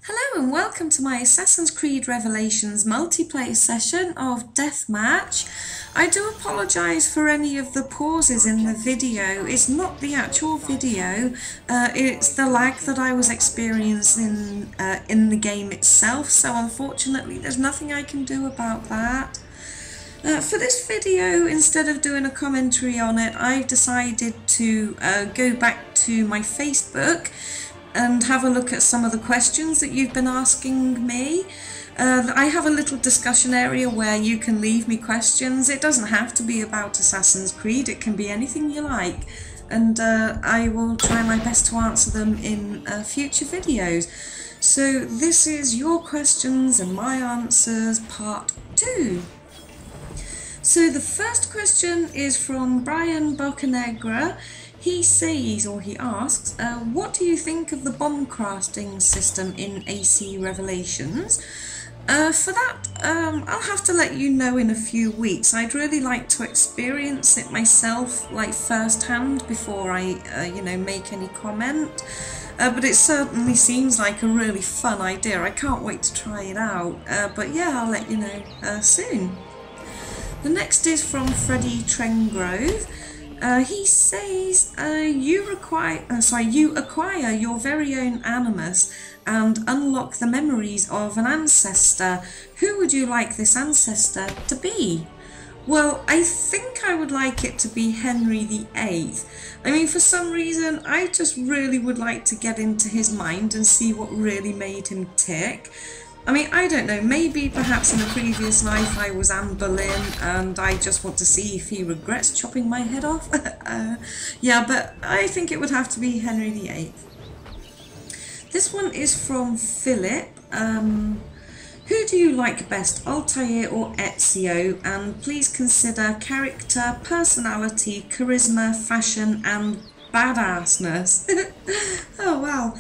Hello and welcome to my Assassin's Creed Revelations multiplayer session of Deathmatch. I do apologise for any of the pauses in the video. It's not the actual video, it's the lag that I was experiencing in the game itself, so unfortunately there's nothing I can do about that. For this video, instead of doing a commentary on it, I've decided to go back to my Facebook and have a look at some of the questions that you've been asking me. I have a little discussion area where you can leave me questions. It doesn't have to be about Assassin's Creed, it can be anything you like, and I will try my best to answer them in future videos. So this is your questions and my answers part 2. So the first question is from Brian Bocanegra. He says, or he asks, what do you think of the bomb crafting system in AC Revelations? For that, I'll have to let you know in a few weeks. I'd really like to experience it myself, like firsthand, before I, make any comment. But it certainly seems like a really fun idea. I can't wait to try it out. But yeah, I'll let you know soon. The next is from Freddie Trengrove. He says, you acquire your very own animus and unlock the memories of an ancestor. Who would you like this ancestor to be? Well, I think I would like it to be Henry VIII. I mean, for some reason, I just really would like to get into his mind and see what really made him tick. I mean, I don't know, maybe perhaps in a previous life I was Anne Boleyn and I just want to see if he regrets chopping my head off. Yeah, but I think it would have to be Henry VIII. This one is from Philip. Who do you like best, Altair or Ezio? And please consider character, personality, charisma, fashion and badassness. Oh wow.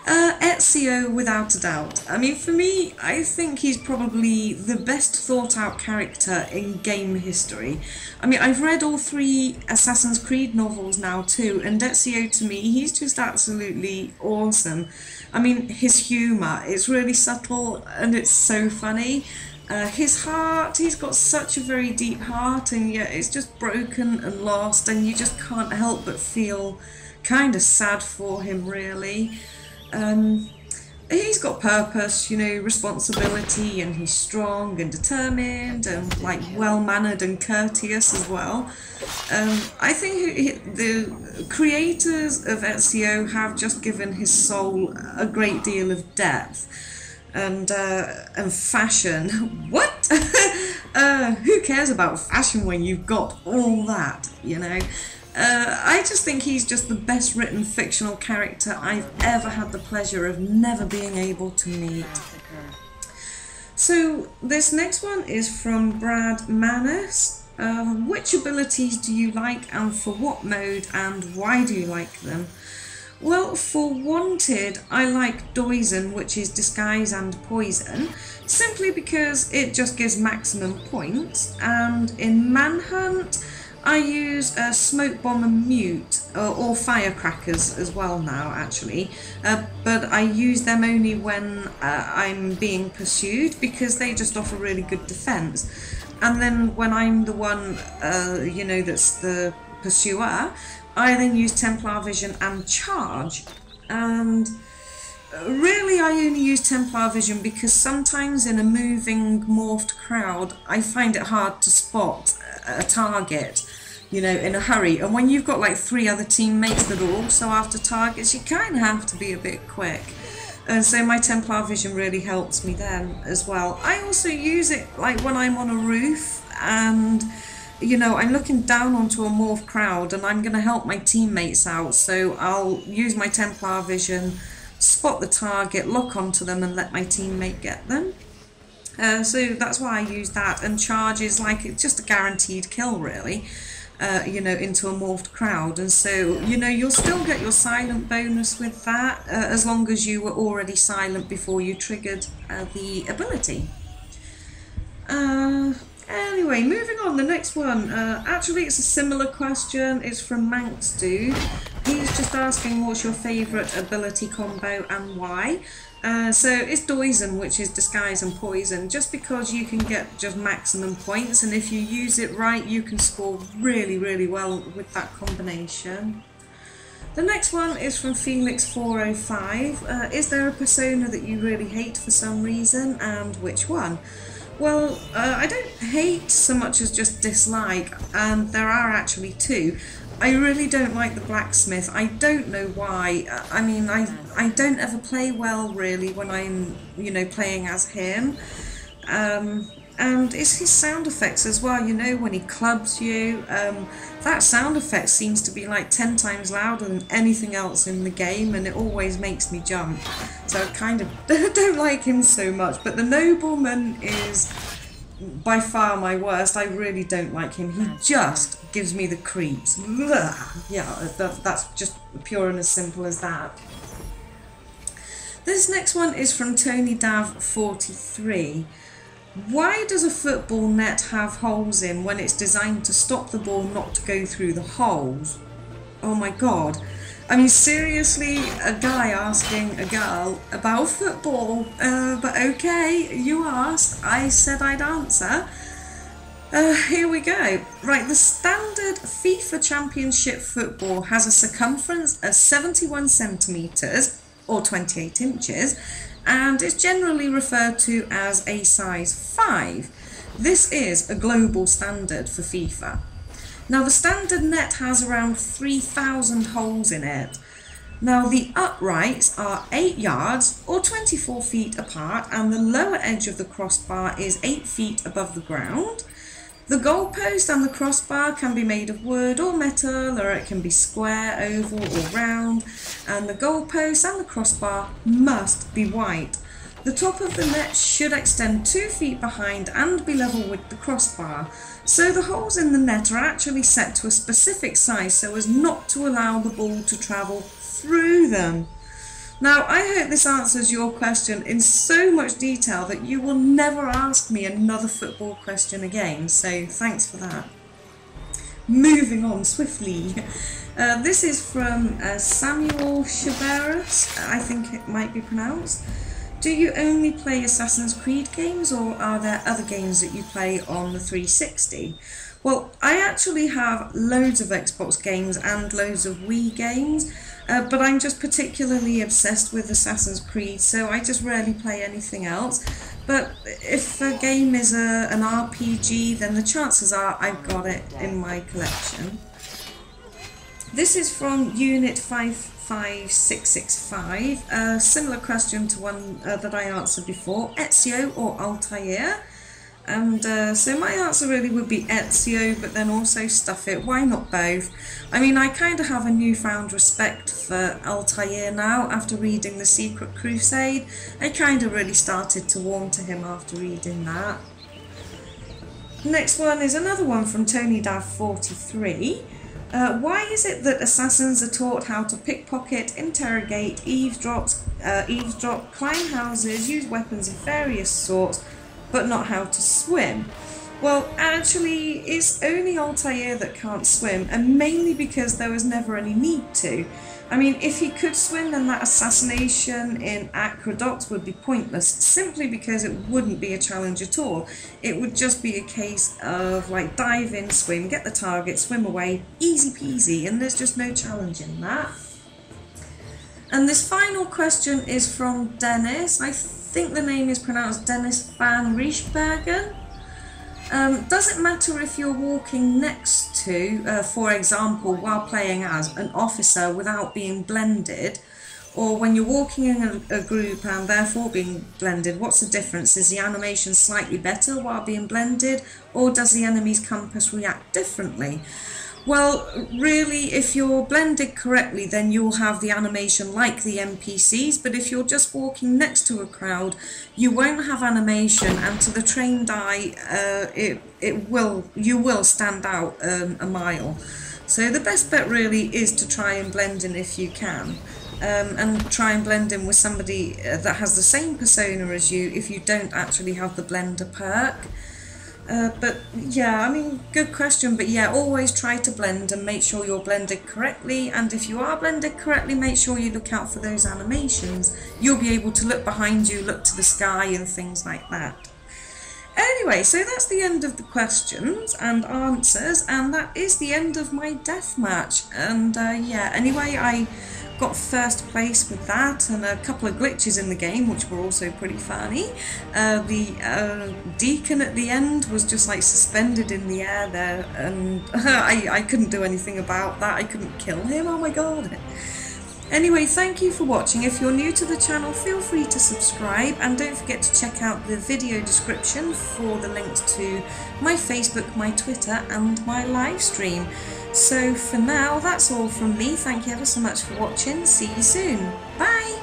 Ezio, without a doubt. I mean, for me, I think he's probably the best thought out character in game history. I mean, I've read all 3 Assassin's Creed novels now too, and Ezio, to me, he's just absolutely awesome. I mean, his humour, it's really subtle and it's so funny. His heart, he's got such a very deep heart, and yet it's just broken and lost, and you just can't help but feel kind of sad for him, really. He's got purpose, responsibility, and he's strong and determined and like well-mannered and courteous as well. I think the creators of Ezio have just given his soul a great deal of depth and fashion. What? Who cares about fashion when you've got all that, I just think he's just the best written fictional character I've ever had the pleasure of never being able to meet. So this next one is from Brad Manus. Which abilities do you like and for what mode and why do you like them? Well, for Wanted, I like Poison, which is Disguise and Poison, simply because it just gives maximum points, and in Manhunt, I use Smoke Bomb and Mute, or Firecrackers as well now, actually, but I use them only when I'm being pursued, because they just offer really good defense. And then when I'm the one, that's the pursuer, I then use Templar Vision and Charge. And really I only use Templar Vision because sometimes in a moving, morphed crowd, I find it hard to spot a target, in a hurry. And when you've got like 3 other teammates that are also after targets, you kind of have to be a bit quick. And so my Templar Vision really helps me then as well. I also use it like when I'm on a roof and I'm looking down onto a morph crowd and I'm going to help my teammates out, so I'll use my Templar Vision, spot the target, lock onto them and let my teammate get them. So that's why I use that, and Charge is like, it's just a guaranteed kill really, into a morphed crowd, and so, you'll still get your silent bonus with that, as long as you were already silent before you triggered the ability. Anyway, moving on, the next one, actually it's a similar question, it's from Manx Dude, He's just asking what's your favourite ability combo and why. So it's Poison, which is Disguise and Poison, just because you can get just maximum points, and if you use it right you can score really, really well with that combination. The next one is from Felix405. Is there a persona that you really hate for some reason, and which one? Well, I don't hate so much as just dislike, and there are actually two. I really don't like the blacksmith. I don't know why. I mean, I don't ever play well really when I'm, you know, playing as him. And it's his sound effects as well, you know, when he clubs you. That sound effect seems to be like 10 times louder than anything else in the game, and it always makes me jump. So I kind of don't like him so much. But the nobleman is by far my worst. I really don't like him. He just gives me the creeps. Yeah, that's just pure and as simple as that. This next one is from TonyDav43. Why does a football net have holes in when it's designed to stop the ball not to go through the holes? Oh my god. I mean, seriously, a guy asking a girl about football. But okay, you asked, I said I'd answer. Here we go. Right, the standard FIFA Championship football has a circumference of 71 centimetres, or 28 inches, and is generally referred to as a size 5. This is a global standard for FIFA. Now, the standard net has around 3,000 holes in it. Now, the uprights are 8 yards, or 24 feet apart, and the lower edge of the crossbar is 8 feet above the ground. The goalpost and the crossbar can be made of wood or metal, or it can be square, oval or round, and the goalpost and the crossbar must be white. The top of the net should extend 2 feet behind and be level with the crossbar. So the holes in the net are actually set to a specific size so as not to allow the ball to travel through them. Now, I hope this answers your question in so much detail that you will never ask me another football question again, so thanks for that. Moving on swiftly. This is from Samuel Chavarus, I think it might be pronounced. Do you only play Assassin's Creed games, or are there other games that you play on the 360? Well, I actually have loads of Xbox games and loads of Wii games, but I'm just particularly obsessed with Assassin's Creed, so I just rarely play anything else. But if a game is an RPG, then the chances are I've got it in my collection. This is from Unit 55665, a similar question to one that I answered before, Ezio or Altair? And so my answer really would be Ezio, but then also stuff it. Why not both? I mean, I kind of have a newfound respect for Altair now after reading The Secret Crusade. I kind of really started to warm to him after reading that. Next one is another one from TonyDav43. Why is it that assassins are taught how to pickpocket, interrogate, eavesdrop, climb houses, use weapons of various sorts, but not how to swim? Well, actually, it's only Altair that can't swim, and mainly because there was never any need to. I mean, if he could swim, then that assassination in Aqueduct would be pointless, simply because it wouldn't be a challenge at all. It would just be a case of, like, dive in, swim, get the target, swim away, easy peasy, and there's just no challenge in that. And this final question is from Dennis. I think the name is pronounced Dennis van Riechbergen. Does it matter if you're walking next to, for example, while playing as an officer without being blended, or when you're walking in a group and therefore being blended? What's the difference? Is the animation slightly better while being blended, or does the enemy's compass react differently? Well, really, if you're blended correctly, then you'll have the animation like the NPCs, but if you're just walking next to a crowd, you won't have animation, and to the trained eye, you will stand out a mile. So the best bet really is to try and blend in if you can, and try and blend in with somebody that has the same persona as you if you don't actually have the blender perk. But yeah, I mean, good question, but yeah, always try to blend and make sure you're blended correctly, and if you are blended correctly, make sure you look out for those animations. You'll be able to look behind you, look to the sky and things like that. Anyway, so that's the end of the questions and answers, and that is the end of my deathmatch. And yeah, anyway, I got first place with that, and a couple of glitches in the game, which were also pretty funny. The deacon at the end was just like suspended in the air there, and I couldn't do anything about that. I couldn't kill him, oh my god. Anyway, thank you for watching. If you're new to the channel, feel free to subscribe, and don't forget to check out the video description for the links to my Facebook, my Twitter and my live stream. So for now, that's all from me. Thank you ever so much for watching. See you soon. Bye!